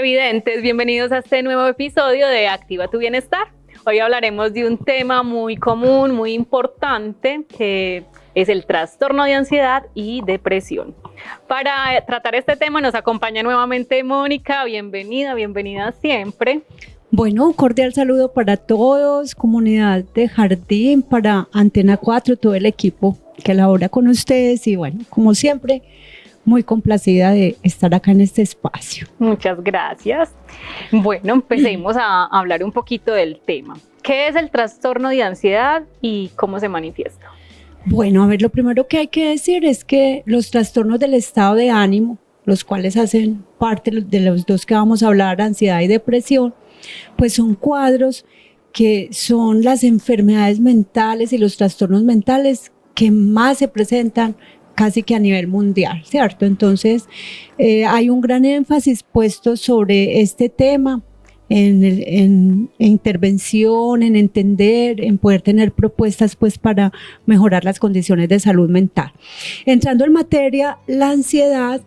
televidentes, bienvenidos a este nuevo episodio de Activa tu Bienestar. Hoy hablaremos de un tema muy común, muy importante, que es el trastorno de ansiedad y depresión. Para tratar este tema nos acompaña nuevamente Mónica. Bienvenida siempre. Bueno, un cordial saludo para todos, comunidad de Jardín, para Antena 4, todo el equipo que labora con ustedes y bueno, como siempre, muy complacida de estar acá en este espacio. Muchas gracias. Bueno, empecemos a hablar un poquito del tema. ¿Qué es el trastorno de ansiedad y cómo se manifiesta? Bueno, a ver, lo primero que hay que decir es que los trastornos del estado de ánimo, los cuales hacen parte de los dos que vamos a hablar, ansiedad y depresión, pues son cuadros que son las enfermedades mentales y los trastornos mentales que más se presentan casi que a nivel mundial, ¿cierto? Entonces, hay un gran énfasis puesto sobre este tema en intervención, en entender, en poder tener propuestas pues para mejorar las condiciones de salud mental. Entrando en materia, la ansiedad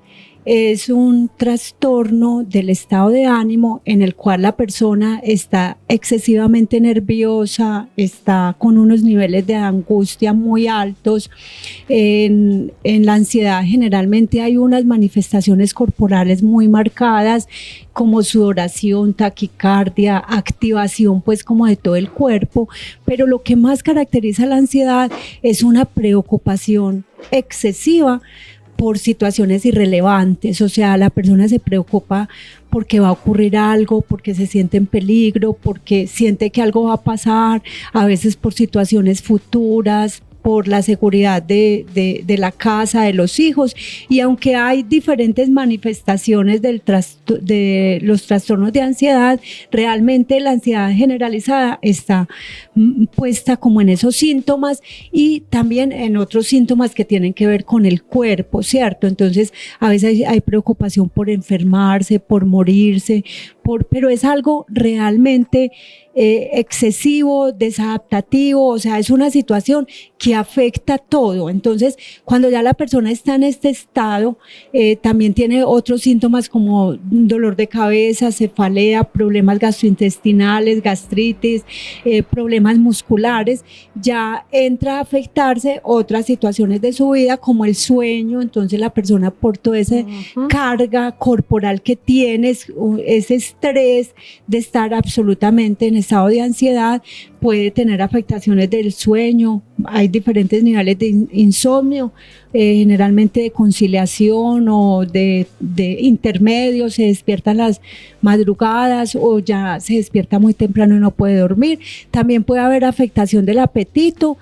es un trastorno del estado de ánimo en el cual la persona está excesivamente nerviosa, está con unos niveles de angustia muy altos. En la ansiedad generalmente hay unas manifestaciones corporales muy marcadas como sudoración, taquicardia, activación pues como de todo el cuerpo, pero lo que más caracteriza la ansiedad es una preocupación excesiva por situaciones irrelevantes, o sea, la persona se preocupa porque va a ocurrir algo, porque se siente en peligro, porque siente que algo va a pasar, a veces por situaciones futuras, por la seguridad de la casa, de los hijos, y aunque hay diferentes manifestaciones de los trastornos de ansiedad, realmente la ansiedad generalizada está puesta como en esos síntomas y también en otros síntomas que tienen que ver con el cuerpo, ¿cierto? Entonces, a veces hay preocupación por enfermarse, por morirse, pero es algo realmente excesivo, desadaptativo, o sea, es una situación que afecta todo. Entonces, cuando ya la persona está en este estado, también tiene otros síntomas como dolor de cabeza, cefalea, problemas gastrointestinales, gastritis, problemas musculares, ya entra a afectarse otras situaciones de su vida como el sueño. Entonces la persona por toda esa carga corporal que tiene, ese estrés de estar absolutamente en estado de ansiedad, puede tener afectaciones del sueño. Hay diferentes niveles de insomnio, generalmente de conciliación o de intermedio, se despiertan las madrugadas o ya se despierta muy temprano y no puede dormir. También puede haber afectación del apetito,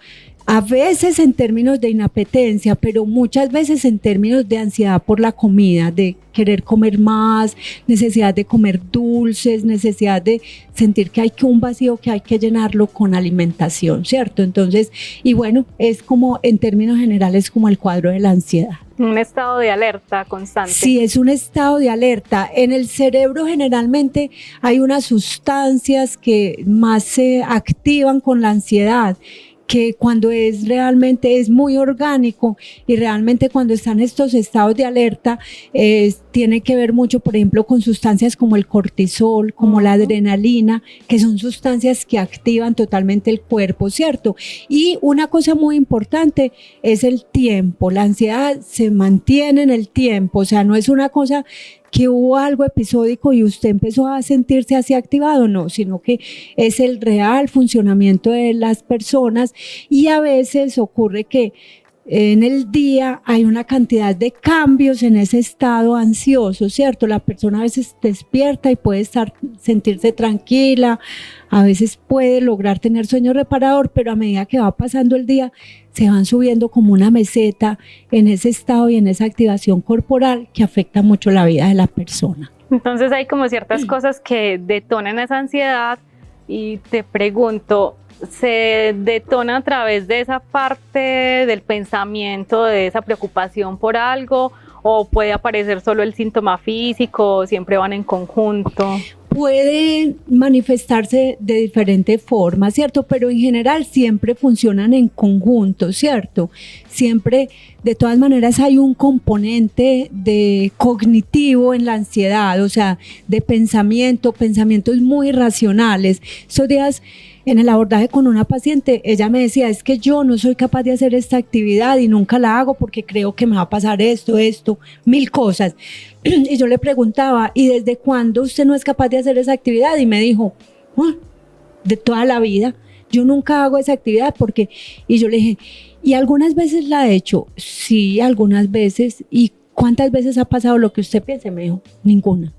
a veces en términos de inapetencia, pero muchas veces en términos de ansiedad por la comida, de querer comer más, necesidad de comer dulces, necesidad de sentir que hay un vacío que hay que llenarlo con alimentación, ¿cierto? Entonces, y bueno, es como en términos generales como el cuadro de la ansiedad. Un estado de alerta constante. Sí, es un estado de alerta. En el cerebro generalmente hay unas sustancias que más se activan con la ansiedad, que cuando realmente es muy orgánico y realmente cuando están estos estados de alerta tiene que ver mucho, por ejemplo, con sustancias como el cortisol, como la adrenalina, que son sustancias que activan totalmente el cuerpo, ¿cierto? Y una cosa muy importante es el tiempo. La ansiedad se mantiene en el tiempo, o sea, no es una cosa que hubo algo episódico y usted empezó a sentirse así activado, no, sino que es el real funcionamiento de las personas y a veces ocurre que en el día hay una cantidad de cambios en ese estado ansioso, ¿cierto? La persona a veces despierta y puede sentirse tranquila, a veces puede lograr tener sueño reparador, pero a medida que va pasando el día se van subiendo como una meseta en ese estado y en esa activación corporal que afecta mucho la vida de la persona. Entonces hay como ciertas cosas que detonan esa ansiedad y te pregunto, ¿se detona a través de esa parte del pensamiento, de esa preocupación por algo, o puede aparecer solo el síntoma físico, o siempre van en conjunto? puede manifestarse de diferentes formas, ¿cierto? Pero en general siempre funcionan en conjunto, ¿cierto? Siempre, de todas maneras, hay un componente de cognitivo en la ansiedad, o sea, de pensamientos muy racionales. Esos días, en el abordaje con una paciente, ella me decía, es que yo no soy capaz de hacer esta actividad y nunca la hago porque creo que me va a pasar esto, mil cosas. Y yo le preguntaba, ¿y desde cuándo usted no es capaz de hacer esa actividad? Y me dijo, de toda la vida. Yo nunca hago esa actividad porque... Y yo le dije, ¿y algunas veces la he hecho? Sí, algunas veces. ¿Y cuántas veces ha pasado lo que usted piensa? Me dijo, ninguna.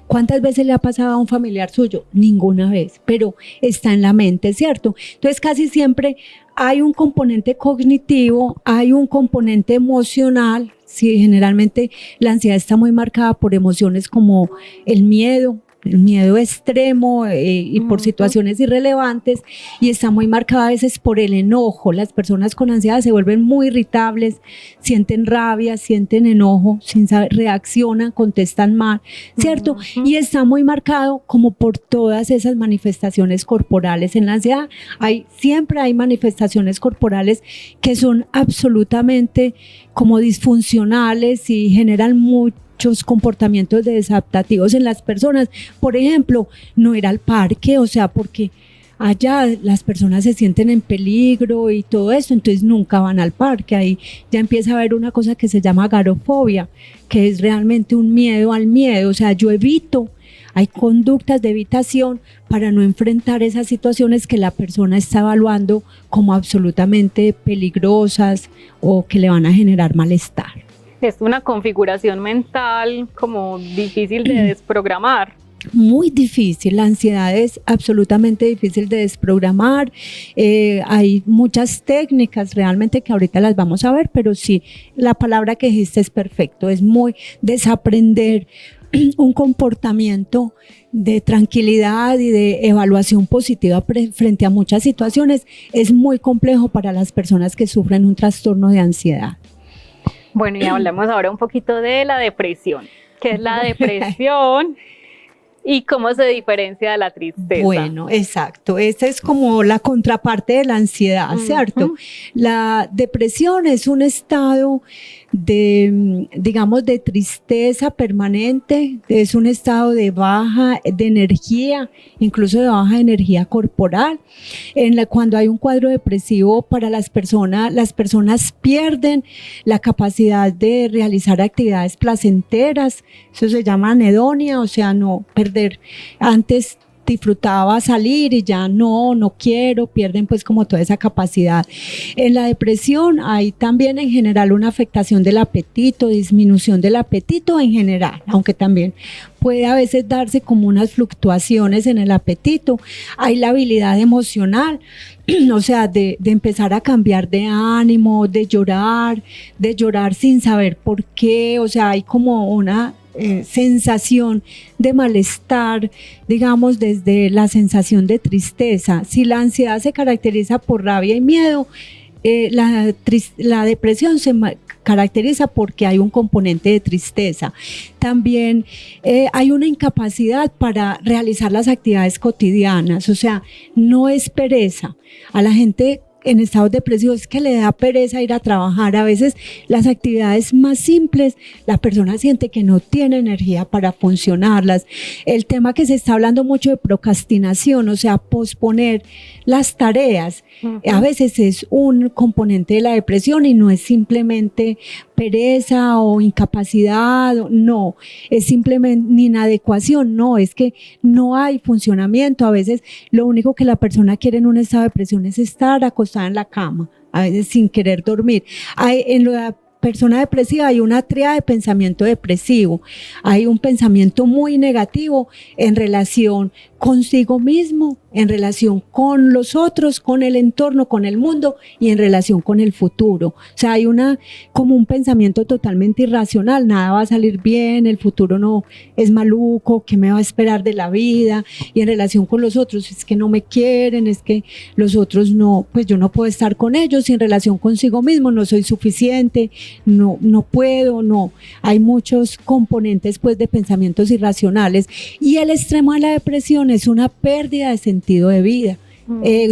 ¿Cuántas veces le ha pasado a un familiar suyo? Ninguna vez, pero está en la mente, ¿cierto? Entonces casi siempre hay un componente cognitivo, hay un componente emocional. Sí, generalmente la ansiedad está muy marcada por emociones como el miedo extremo y por situaciones irrelevantes, y está muy marcada a veces por el enojo. Las personas con ansiedad se vuelven muy irritables, sienten rabia, sienten enojo, sin saber, reaccionan, contestan mal, ¿cierto? Y está muy marcado como por todas esas manifestaciones corporales. En la ansiedad siempre hay manifestaciones corporales que son absolutamente como disfuncionales y generan muchos comportamientos desadaptativos en las personas. Por ejemplo, no ir al parque, o sea, porque allá las personas se sienten en peligro y todo eso, entonces nunca van al parque. Ahí ya empieza a haber una cosa que se llama agorafobia, que es realmente un miedo al miedo. O sea, yo evito, hay conductas de evitación para no enfrentar esas situaciones que la persona está evaluando como absolutamente peligrosas o que le van a generar malestar. Es una configuración mental como difícil de desprogramar. Muy difícil, la ansiedad es absolutamente difícil de desprogramar. Hay muchas técnicas realmente que ahorita las vamos a ver, pero sí, la palabra que dijiste es perfecto, es muy desaprender un comportamiento de tranquilidad y de evaluación positiva frente a muchas situaciones. Es muy complejo para las personas que sufren un trastorno de ansiedad. Bueno, y hablemos ahora un poquito de la depresión. ¿Qué es la depresión y cómo se diferencia de la tristeza? Bueno, exacto. Esta es como la contraparte de la ansiedad, ¿cierto? La depresión es un estado de, digamos, de tristeza permanente, es un estado de baja de energía, incluso de baja energía corporal. Cuando hay un cuadro depresivo para las personas pierden la capacidad de realizar actividades placenteras. Eso se llama anedonia, o sea, no perder. Antes disfrutaba salir y ya no quiero, pierden pues como toda esa capacidad. En la depresión hay también en general una afectación del apetito, disminución del apetito en general, aunque también puede a veces darse como unas fluctuaciones en el apetito. Hay la habilidad emocional, o sea, de empezar a cambiar de ánimo, de llorar sin saber por qué, o sea, hay como una sensación de malestar, digamos, desde la sensación de tristeza. Si la ansiedad se caracteriza por rabia y miedo, la depresión se caracteriza porque hay un componente de tristeza. También hay una incapacidad para realizar las actividades cotidianas, o sea, no es pereza. A la gente en estados depresivos es que le da pereza ir a trabajar. A veces las actividades más simples, la persona siente que no tiene energía para funcionarlas. El tema que se está hablando mucho de procrastinación, o sea, posponer las tareas, a veces es un componente de la depresión y no es simplemente pereza o incapacidad, no, es simplemente ni inadecuación, no, es que no hay funcionamiento. A veces lo único que la persona quiere en un estado de depresión es estar acostada en la cama, a veces sin querer dormir. En la persona depresiva hay una tríada de pensamiento depresivo, hay un pensamiento muy negativo en relación consigo mismo, en relación con los otros, con el entorno, con el mundo y en relación con el futuro. O sea, hay como un pensamiento totalmente irracional, nada va a salir bien, el futuro no es maluco, ¿qué me va a esperar de la vida? Y en relación con los otros, es que no me quieren, es que los otros no, pues yo no puedo estar con ellos, y en relación consigo mismo no soy suficiente, no puedo, no. Hay muchos componentes pues de pensamientos irracionales, y el extremo de la depresión es una pérdida de sentido de vida.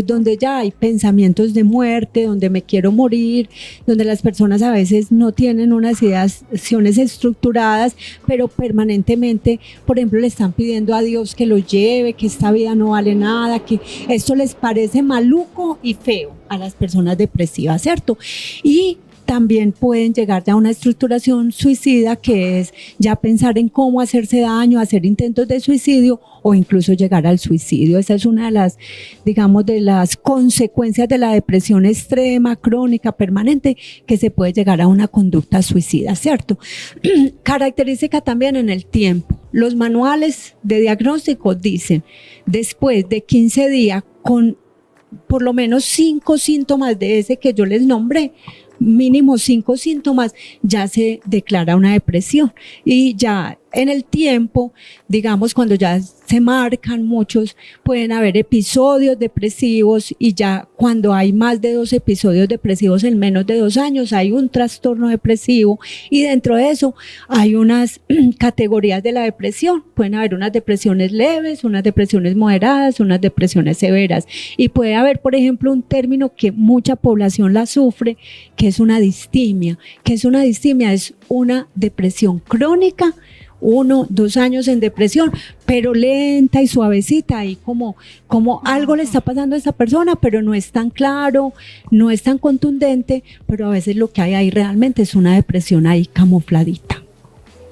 Donde ya hay pensamientos de muerte, donde me quiero morir, donde las personas a veces no tienen unas ideaciones estructuradas, pero permanentemente, por ejemplo, le están pidiendo a Dios que los lleve, que esta vida no vale nada, que esto les parece maluco y feo a las personas depresivas, ¿cierto? Y también pueden llegar ya a una estructuración suicida, que es ya pensar en cómo hacerse daño, hacer intentos de suicidio o incluso llegar al suicidio. Esa es una de las, digamos, de las consecuencias de la depresión extrema, crónica, permanente, que se puede llegar a una conducta suicida, ¿cierto? Característica también en el tiempo. Los manuales de diagnóstico dicen, después de 15 días con por lo menos 5 síntomas de ese que yo les nombré, mínimo 5 síntomas, ya se declara una depresión. Y ya en el tiempo, digamos, cuando ya se marcan muchos, pueden haber episodios depresivos, y ya cuando hay más de 2 episodios depresivos en menos de 2 años, hay un trastorno depresivo, y dentro de eso hay unas categorías de la depresión. Pueden haber unas depresiones leves, unas depresiones moderadas, unas depresiones severas, y puede haber, por ejemplo, un término que mucha población la sufre, que es una distimia. ¿Qué es una distimia? Es una depresión crónica, 1, 2 años en depresión, pero lenta y suavecita, y como algo le está pasando a esa persona, pero no es tan claro, no es tan contundente, pero a veces lo que hay ahí realmente es una depresión ahí camufladita.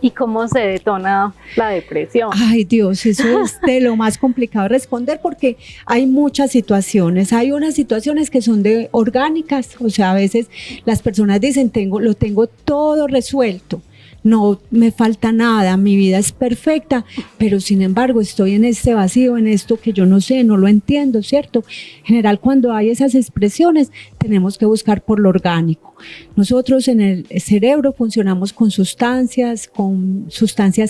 ¿Y cómo se detona la depresión? Ay, Dios, eso es de lo más complicado de responder, porque hay muchas situaciones. Hay unas situaciones que son orgánicas, o sea, a veces las personas dicen, lo tengo todo resuelto, no me falta nada, mi vida es perfecta, pero sin embargo estoy en este vacío, en esto que yo no sé, no lo entiendo, ¿cierto? En general, cuando hay esas expresiones, tenemos que buscar por lo orgánico. Nosotros en el cerebro funcionamos con sustancias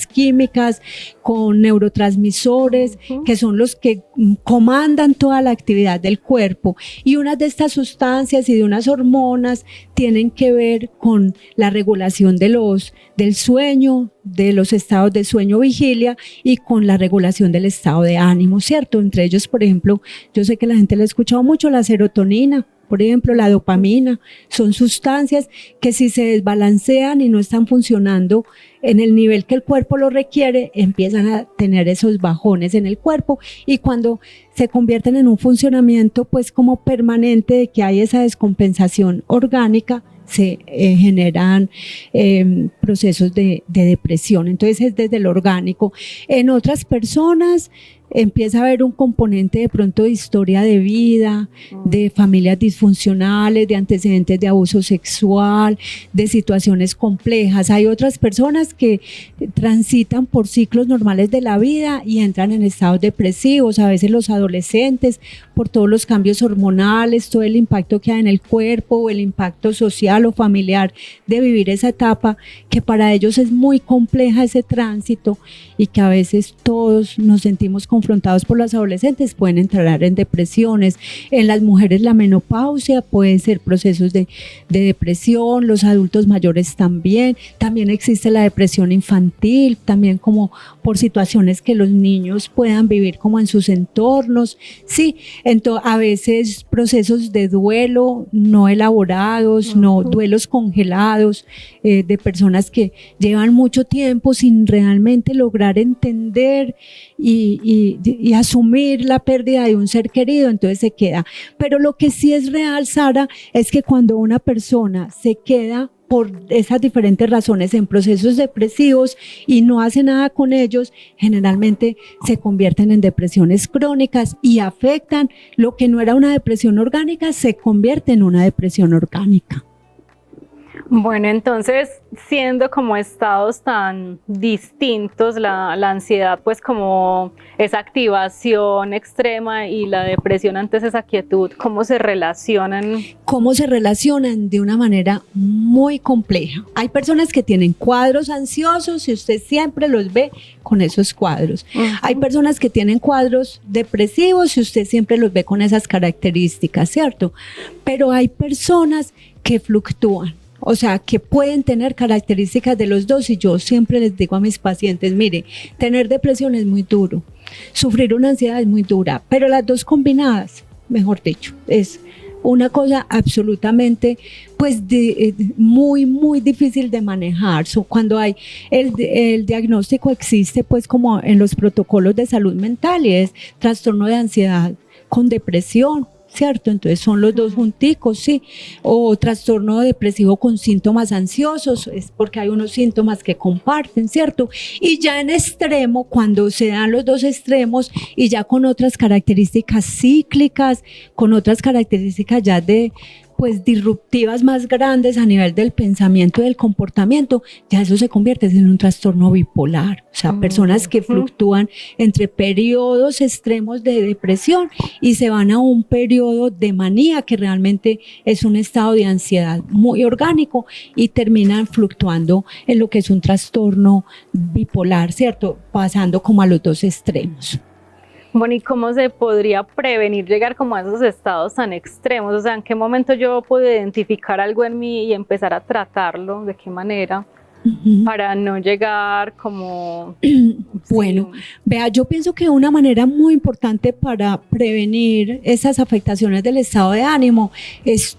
químicas, con neurotransmisores, que son los que comandan toda la actividad del cuerpo, y unas de estas sustancias y de unas hormonas tienen que ver con la regulación del sueño, de los estados de sueño vigilia, y con la regulación del estado de ánimo, ¿cierto? Entre ellos, por ejemplo, yo sé que la gente le ha escuchado mucho la serotonina, por ejemplo, la dopamina. Son sustancias que, si se desbalancean y no están funcionando en el nivel que el cuerpo lo requiere, empiezan a tener esos bajones en el cuerpo, y cuando se convierten en un funcionamiento pues como permanente, de que hay esa descompensación orgánica, se generan procesos de depresión. Entonces es desde lo orgánico. En otras personas empieza a haber un componente de pronto de historia de vida, de familias disfuncionales, de antecedentes de abuso sexual, de situaciones complejas. Hay otras personas que transitan por ciclos normales de la vida y entran en estados depresivos, a veces los adolescentes, por todos los cambios hormonales, todo el impacto que hay en el cuerpo, o el impacto social o familiar de vivir esa etapa, que para ellos es muy compleja ese tránsito, y que a veces todos nos sentimos confrontados por los adolescentes, pueden entrar en depresiones. En las mujeres la menopausia puede ser procesos de depresión, los adultos mayores también existe la depresión infantil, también como por situaciones que los niños puedan vivir como en sus entornos, sí, a veces procesos de duelo no elaborados, duelos congelados, de personas que llevan mucho tiempo sin realmente lograr entender y asumir la pérdida de un ser querido, entonces se queda. Pero lo que sí es real, Sara, es que cuando una persona se queda por esas diferentes razones en procesos depresivos y no hace nada con ellos, generalmente se convierten en depresiones crónicas y afectan lo que no era una depresión orgánica, se convierte en una depresión orgánica. Bueno, entonces, siendo como estados tan distintos, la ansiedad pues como esa activación extrema y la depresión antes esa quietud, ¿cómo se relacionan? ¿Cómo se relacionan? De una manera muy compleja. Hay personas que tienen cuadros ansiosos y usted siempre los ve con esos cuadros. Hay personas que tienen cuadros depresivos y usted siempre los ve con esas características, ¿cierto? Pero hay personas que fluctúan. O sea, que pueden tener características de los dos y yo siempre les digo a mis pacientes, mire, tener depresión es muy duro, sufrir una ansiedad es muy dura, pero las dos combinadas, mejor dicho, es una cosa absolutamente pues muy, muy difícil de manejar. Cuando hay el diagnóstico existe pues como en los protocolos de salud mental y es trastorno de ansiedad con depresión, ¿cierto? Entonces son los dos junticos, sí, o trastorno depresivo con síntomas ansiosos, es porque hay unos síntomas que comparten, ¿cierto? Y ya en extremo, cuando se dan los dos extremos y ya con otras características cíclicas, con otras características ya de pues disruptivas más grandes a nivel del pensamiento y del comportamiento, ya eso se convierte en un trastorno bipolar, o sea, personas que fluctúan entre periodos extremos de depresión y se van a un periodo de manía que realmente es un estado de ansiedad muy orgánico y terminan fluctuando en lo que es un trastorno bipolar, ¿cierto? Pasando como a los dos extremos. Bueno, ¿y cómo se podría prevenir llegar como a esos estados tan extremos? O sea, ¿en qué momento yo puedo identificar algo en mí y empezar a tratarlo? ¿De qué manera? Para no llegar como... Bueno, vea, yo pienso que una manera muy importante para prevenir esas afectaciones del estado de ánimo es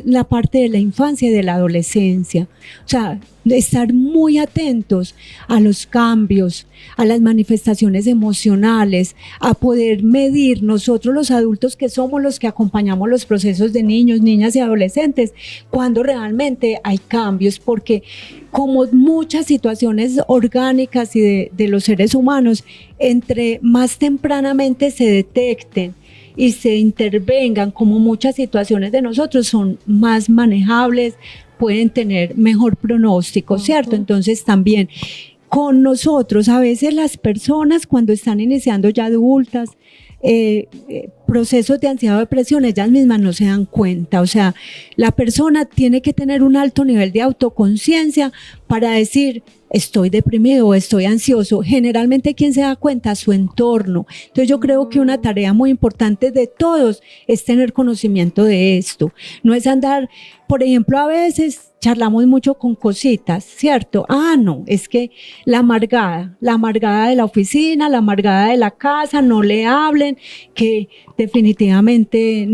la parte de la infancia y de la adolescencia. O sea, de estar muy atentos a los cambios, a las manifestaciones emocionales, a poder medir nosotros los adultos que somos los que acompañamos los procesos de niños, niñas y adolescentes, cuando realmente hay cambios, porque como muchas situaciones orgánicas y de los seres humanos, entre más tempranamente se detecten y se intervengan, como muchas situaciones de nosotros son más manejables, pueden tener mejor pronóstico, ¿cierto? Entonces también con nosotros, a veces las personas cuando están iniciando ya adultas, procesos de ansiedad o depresión, ellas mismas no se dan cuenta. O sea, la persona tiene que tener un alto nivel de autoconciencia para decir, estoy deprimido o estoy ansioso. Generalmente, ¿quién se da cuenta? Su entorno. Entonces, yo creo que una tarea muy importante de todos es tener conocimiento de esto. No es andar, por ejemplo, a veces charlamos mucho con cositas, ¿cierto? No, es que la amargada de la oficina, la amargada de la casa, no le hablen, que definitivamente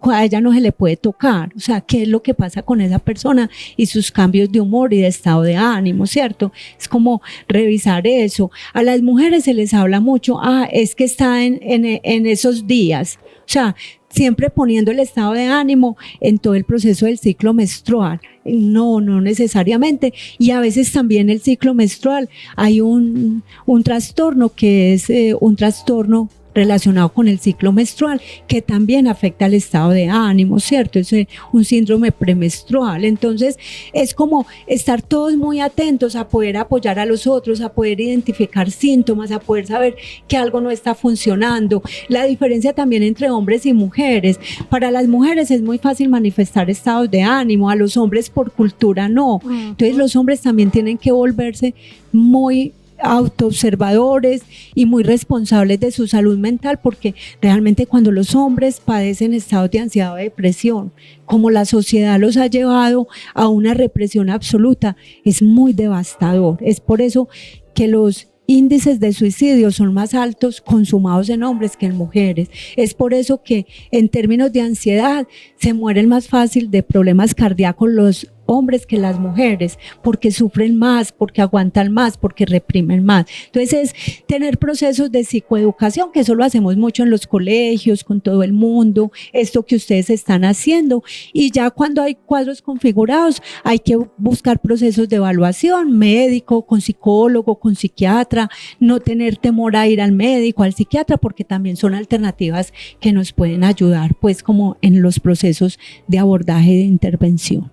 a ella no se le puede tocar. O sea, ¿qué es lo que pasa con esa persona y sus cambios de humor y de estado de ánimo, ¿cierto? Es como revisar eso. A las mujeres se les habla mucho, es que está en esos días. O sea, siempre poniendo el estado de ánimo en todo el proceso del ciclo menstrual. No necesariamente. Y a veces también el ciclo menstrual hay un trastorno que es un trastorno relacionado con el ciclo menstrual, que también afecta al estado de ánimo, ¿cierto? Es un síndrome premenstrual. Entonces, es como estar todos muy atentos a poder apoyar a los otros, a poder identificar síntomas, a poder saber que algo no está funcionando. La diferencia también entre hombres y mujeres. Para las mujeres es muy fácil manifestar estados de ánimo, a los hombres por cultura no. Entonces, los hombres también tienen que volverse muy autoobservadores y muy responsables de su salud mental, porque realmente cuando los hombres padecen estados de ansiedad o depresión, como la sociedad los ha llevado a una represión absoluta, es muy devastador. Es por eso que los índices de suicidio son más altos consumados en hombres que en mujeres. Es por eso que en términos de ansiedad se mueren más fácil de problemas cardíacos los hombres que las mujeres, porque sufren más, porque aguantan más, porque reprimen más. Entonces es tener procesos de psicoeducación, que eso lo hacemos mucho en los colegios, con todo el mundo, esto que ustedes están haciendo, y ya cuando hay cuadros configurados hay que buscar procesos de evaluación, médico, con psicólogo, con psiquiatra, no tener temor a ir al médico, al psiquiatra, porque también son alternativas que nos pueden ayudar, pues como en los procesos de abordaje de intervención.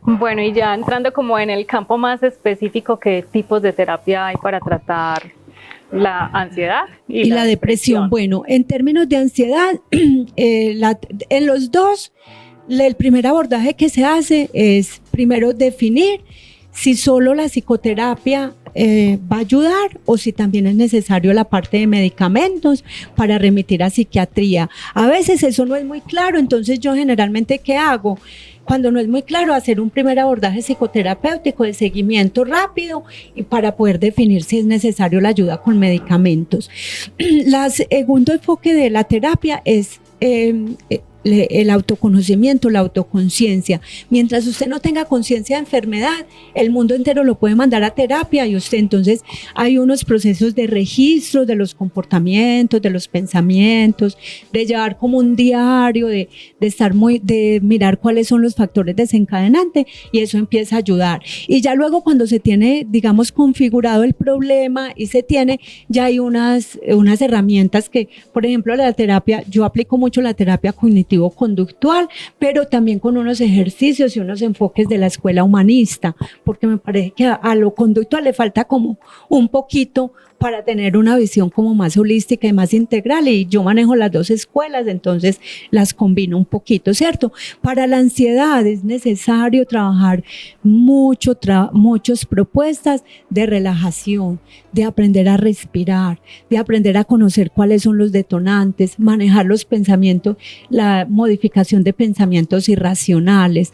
Bueno, y ya entrando como en el campo más específico, ¿qué tipos de terapia hay para tratar la ansiedad y la depresión? Bueno, en términos de ansiedad, en los dos, el primer abordaje que se hace es primero definir si solo la psicoterapia va a ayudar o si también es necesario la parte de medicamentos para remitir a psiquiatría. A veces eso no es muy claro, entonces yo generalmente, ¿qué hago? Cuando no es muy claro, hacer un primer abordaje psicoterapéutico de seguimiento rápido y para poder definir si es necesario la ayuda con medicamentos. El segundo enfoque de la terapia es el autoconocimiento, la autoconciencia. Mientras usted no tenga conciencia de enfermedad, el mundo entero lo puede mandar a terapia y usted, entonces hay unos procesos de registro de los comportamientos, de los pensamientos, de llevar como un diario, de mirar cuáles son los factores desencadenantes, y eso empieza a ayudar. Y ya luego, cuando se tiene, digamos, configurado el problema y ya hay unas herramientas que, por ejemplo, la terapia, yo aplico mucho la terapia cognitivo-conductual, pero también con unos ejercicios y unos enfoques de la escuela humanista, porque me parece que a lo conductual le falta como un poquito para tener una visión como más holística y más integral, y yo manejo las dos escuelas, entonces las combino un poquito, ¿cierto? Para la ansiedad es necesario trabajar muchas propuestas de relajación, de aprender a respirar, de aprender a conocer cuáles son los detonantes, manejar los pensamientos, la modificación de pensamientos irracionales.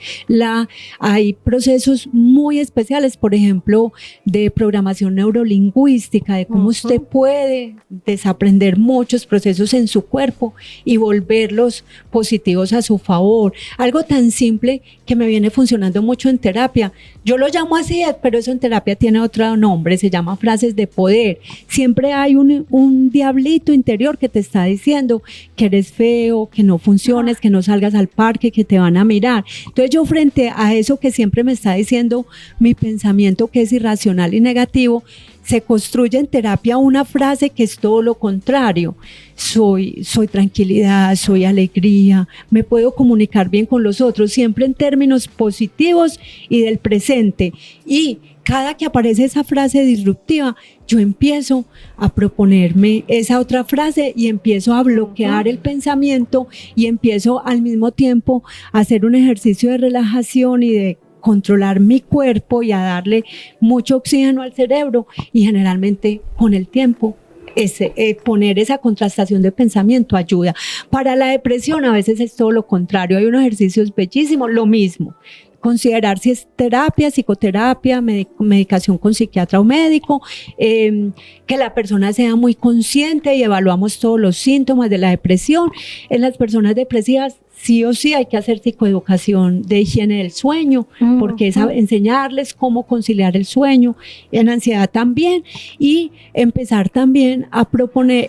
Hay procesos muy especiales, por ejemplo, de programación neurolingüística, de cómo usted puede desaprender muchos procesos en su cuerpo y volverlos positivos a su favor. Algo tan simple que me viene funcionando mucho en terapia. Yo lo llamo así, pero eso en terapia tiene otro nombre, se llama frases de poder. Siempre hay un diablito interior que te está diciendo que eres feo, que no funciones, que no salgas al parque, que te van a mirar. Entonces yo, frente a eso que siempre me está diciendo mi pensamiento, que es irracional y negativo, se construye en terapia una frase que es todo lo contrario. Soy tranquilidad, soy alegría, me puedo comunicar bien con los otros, siempre en términos positivos y del presente. Y cada que aparece esa frase disruptiva, yo empiezo a proponerme esa otra frase y empiezo a bloquear el pensamiento, y empiezo al mismo tiempo a hacer un ejercicio de relajación y de controlar mi cuerpo y a darle mucho oxígeno al cerebro, y generalmente con el tiempo poner esa contrastación de pensamiento ayuda. Para la depresión a veces es todo lo contrario, hay unos ejercicios bellísimos, lo mismo. Considerar si es terapia, psicoterapia, medicación con psiquiatra o médico, que la persona sea muy consciente y evaluamos todos los síntomas de la depresión. En las personas depresivas sí o sí hay que hacer psicoeducación de higiene del sueño, porque es enseñarles cómo conciliar el sueño. En ansiedad también, y empezar también a proponer,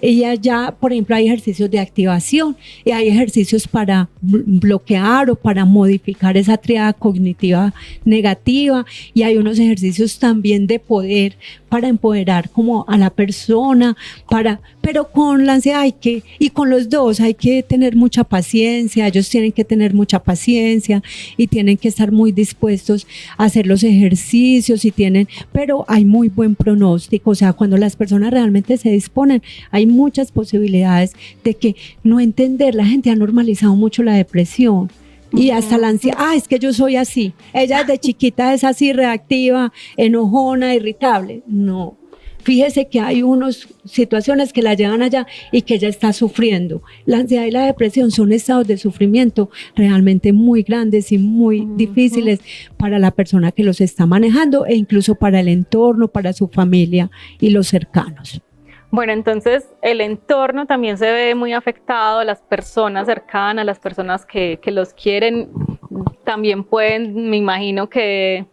por ejemplo, hay ejercicios de activación y hay ejercicios para bloquear o para modificar esa tríada cognitiva negativa, y hay unos ejercicios también de poder para empoderar como a la persona, pero con la ansiedad y con los dos hay que tener mucha paciencia. Ellos tienen que tener mucha paciencia y tienen que estar muy dispuestos a hacer los ejercicios, pero hay muy buen pronóstico. O sea, cuando las personas realmente se disponen, hay muchas posibilidades de que no entender. La gente ha normalizado mucho la depresión. Y hasta la ansiedad, es que yo soy así, ella desde chiquita es así, reactiva, enojona, irritable. No, fíjese que hay unas situaciones que la llevan allá y que ella está sufriendo. La ansiedad y la depresión son estados de sufrimiento realmente muy grandes y muy difíciles para la persona que los está manejando, e incluso para el entorno, para su familia y los cercanos. Bueno, entonces el entorno también se ve muy afectado, las personas cercanas, las personas que los quieren, también pueden, me imagino, que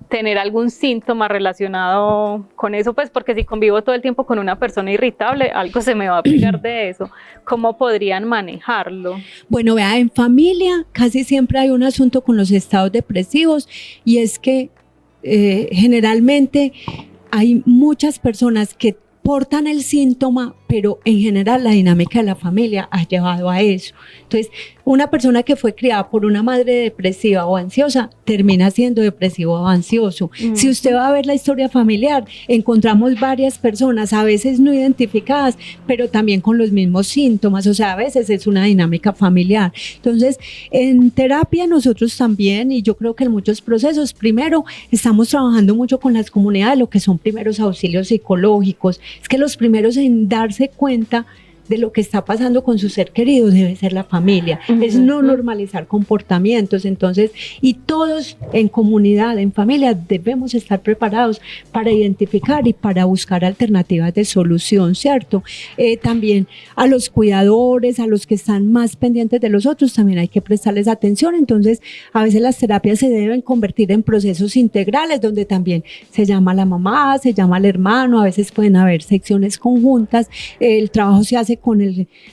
tener algún síntoma relacionado con eso, pues porque si convivo todo el tiempo con una persona irritable, algo se me va a pegar de eso. ¿Cómo podrían manejarlo? Bueno, vea, en familia casi siempre hay un asunto con los estados depresivos, y es que generalmente hay muchas personas que portan el síntoma, pero en general la dinámica de la familia ha llevado a eso. Entonces, una persona que fue criada por una madre depresiva o ansiosa termina siendo depresivo o ansioso. Si usted va a ver la historia familiar, encontramos varias personas, a veces no identificadas, pero también con los mismos síntomas, o sea, a veces es una dinámica familiar. Entonces, en terapia nosotros también, y yo creo que en muchos procesos, primero, estamos trabajando mucho con las comunidades, lo que son primeros auxilios psicológicos. Es que los primeros en darse cuenta de lo que está pasando con su ser querido debe ser la familia, es no normalizar comportamientos. Entonces, y todos en comunidad, en familia, debemos estar preparados para identificar y para buscar alternativas de solución, ¿cierto? También a los cuidadores, a los que están más pendientes de los otros, también hay que prestarles atención. Entonces, a veces las terapias se deben convertir en procesos integrales, donde también se llama a la mamá, se llama al hermano, a veces pueden haber secciones conjuntas, el trabajo se hace con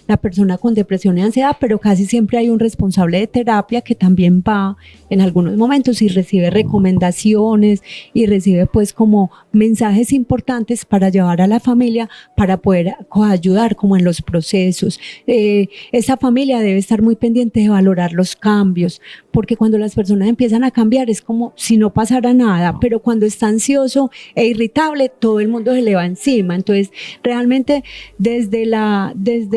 la persona con depresión y ansiedad, pero casi siempre hay un responsable de terapia que también va en algunos momentos y recibe recomendaciones y recibe pues como mensajes importantes para llevar a la familia para poder ayudar como en los procesos. Esa familia debe estar muy pendiente de valorar los cambios, porque cuando las personas empiezan a cambiar es como si no pasara nada, pero cuando está ansioso e irritable todo el mundo se le va encima. Entonces realmente desde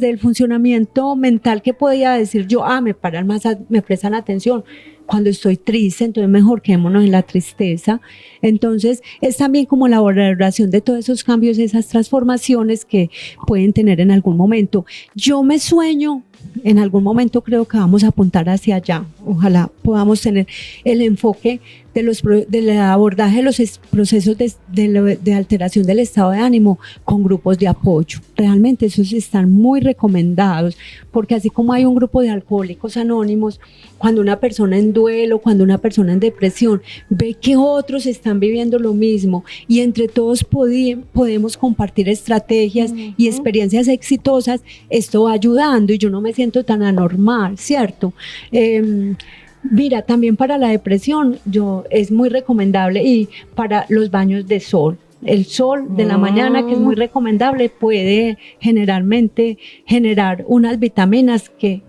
el funcionamiento mental que podía decir yo, me prestan atención cuando estoy triste, entonces mejor quedémonos en la tristeza. Entonces es también como la valoración de todos esos cambios, esas transformaciones que pueden tener en algún momento. Yo me sueño, en algún momento creo que vamos a apuntar hacia allá. Ojalá podamos tener el enfoque del abordaje de los procesos de alteración del estado de ánimo con grupos de apoyo. Realmente esos están muy recomendados, porque así como hay un grupo de alcohólicos anónimos, cuando una persona en duelo, cuando una persona en depresión ve que otros están viviendo lo mismo y entre todos podemos compartir estrategias y experiencias exitosas, esto va ayudando y yo no me siento tan anormal, ¿cierto? Mira, también para la depresión es muy recomendable, y para los baños de sol. El sol de la mañana, que es muy recomendable, puede generalmente generar unas vitaminas que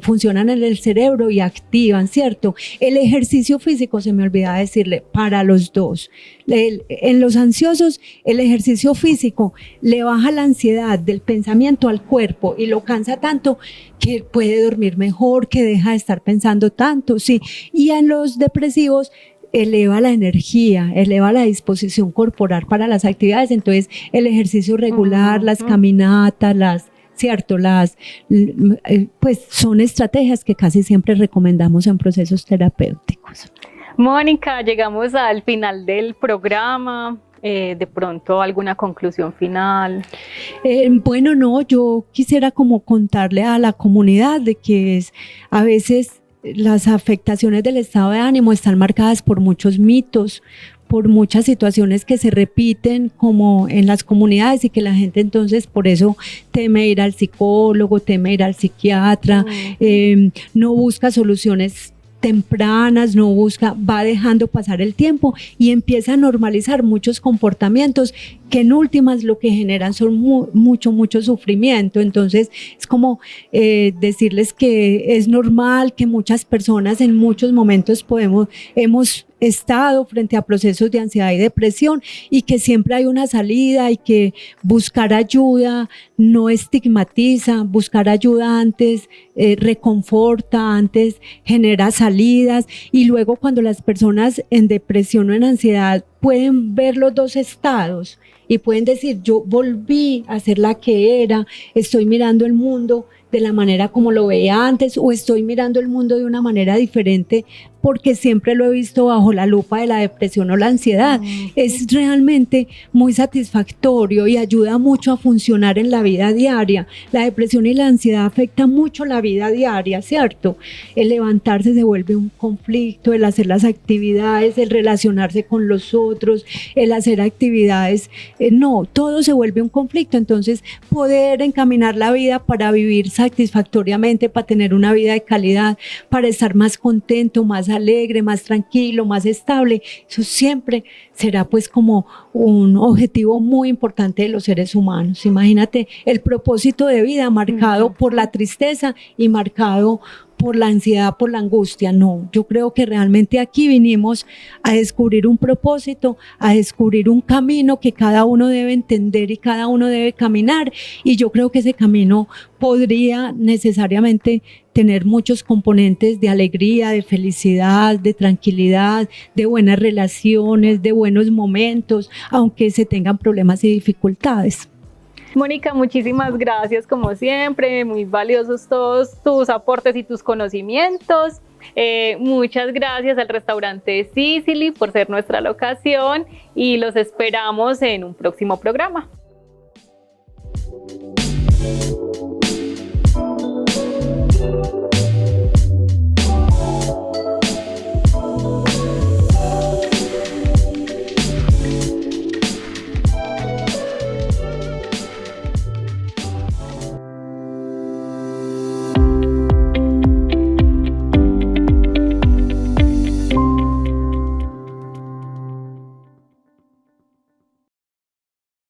funcionan en el cerebro y activan, ¿cierto? El ejercicio físico, se me olvidaba decirle, para los dos. En los ansiosos, el ejercicio físico le baja la ansiedad del pensamiento al cuerpo y lo cansa tanto que puede dormir mejor, que deja de estar pensando tanto, sí. Y en los depresivos, eleva la energía, eleva la disposición corporal para las actividades. Entonces, el ejercicio regular, las caminatas, pues son estrategias que casi siempre recomendamos en procesos terapéuticos. Mónica, llegamos al final del programa. De pronto, ¿alguna conclusión final? Bueno, no, yo quisiera como contarle a la comunidad de que a veces las afectaciones del estado de ánimo están marcadas por muchos mitos, por muchas situaciones que se repiten como en las comunidades, y que la gente entonces por eso teme ir al psicólogo, teme ir al psiquiatra, no busca soluciones tempranas, va dejando pasar el tiempo y empieza a normalizar muchos comportamientos que en últimas lo que generan son mucho sufrimiento. Entonces es como decirles que es normal que muchas personas en muchos momentos hemos estado frente a procesos de ansiedad y depresión, y que siempre hay una salida, y que buscar ayuda no estigmatiza, buscar ayuda antes reconforta, antes genera salidas, y luego cuando las personas en depresión o en ansiedad pueden ver los dos estados y pueden decir, yo volví a ser la que era, estoy mirando el mundo de la manera como lo veía antes, o estoy mirando el mundo de una manera diferente porque siempre lo he visto bajo la lupa de la depresión o la ansiedad. Es realmente muy satisfactorio y ayuda mucho a funcionar en la vida diaria. La depresión y la ansiedad afectan mucho la vida diaria, ¿cierto? El levantarse se vuelve un conflicto, el hacer las actividades, el relacionarse con los otros, nosotros, el hacer actividades, no, todo se vuelve un conflicto. Entonces, poder encaminar la vida para vivir satisfactoriamente, para tener una vida de calidad, para estar más contento, más alegre, más tranquilo, más estable, eso siempre será pues como un objetivo muy importante de los seres humanos. Imagínate el propósito de vida marcado por la tristeza y marcado por la ansiedad, por la angustia. No, yo creo que realmente aquí vinimos a descubrir un propósito, a descubrir un camino que cada uno debe entender y cada uno debe caminar, y yo creo que ese camino podría necesariamente tener muchos componentes de alegría, de felicidad, de tranquilidad, de buenas relaciones, de buenos momentos, aunque se tengan problemas y dificultades. Mónica, muchísimas gracias como siempre, muy valiosos todos tus aportes y tus conocimientos. Muchas gracias al restaurante Sicily por ser nuestra locación y los esperamos en un próximo programa.